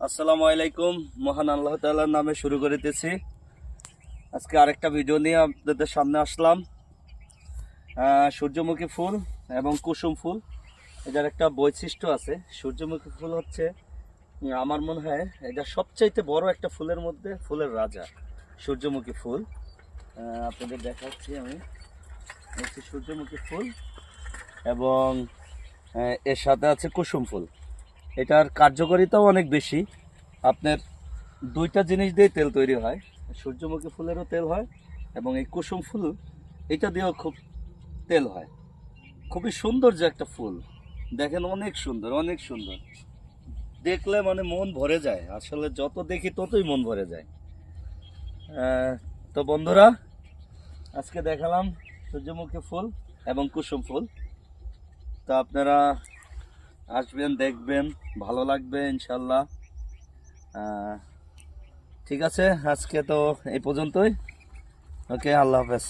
আসসালামু আলাইকুম। মহান আল্লাহ তাআলার নামে শুরু করিতেছি। আজকে আরেকটা ভিডিও নিয়ে আপনাদের সামনে আসলাম। সূর্যমুখী ফুল এবং কুসুম ফুল, এটার একটা বৈশিষ্ট্য আছে। সূর্যমুখী ফুল হচ্ছে আমার মনে হয় এটা সবচাইতে বড় একটা ফুলের মধ্যে ফুলের রাজা সূর্যমুখী ফুল। আপনাদের দেখাচ্ছি আমি, হচ্ছে সূর্যমুখী ফুল এবং এর সাথে আছে কুসুম ফুল। এটার কার্যকারিতাও অনেক বেশি। আপনার দুইটা জিনিস দিয়ে তেল তৈরি হয়, সূর্যমুখী ফুলেরও তেল হয় এবং এই কুসুম ফুল এটা দিয়েও খুব তেল হয়। খুবই সুন্দর যে একটা ফুল, দেখেন অনেক সুন্দর, অনেক সুন্দর দেখলে মানে মন ভরে যায়। আসলে যত দেখি ততই মন ভরে যায়। তো বন্ধুরা, আজকে দেখালাম সূর্যমুখী ফুল এবং কুসুম ফুল। তো আপনারা আসবেন, দেখবেন, ভালো লাগবে ইনশাল্লাহ। ঠিক আছে, আজকে তো এই পর্যন্তই। ওকে, আল্লাহ হাফেজ।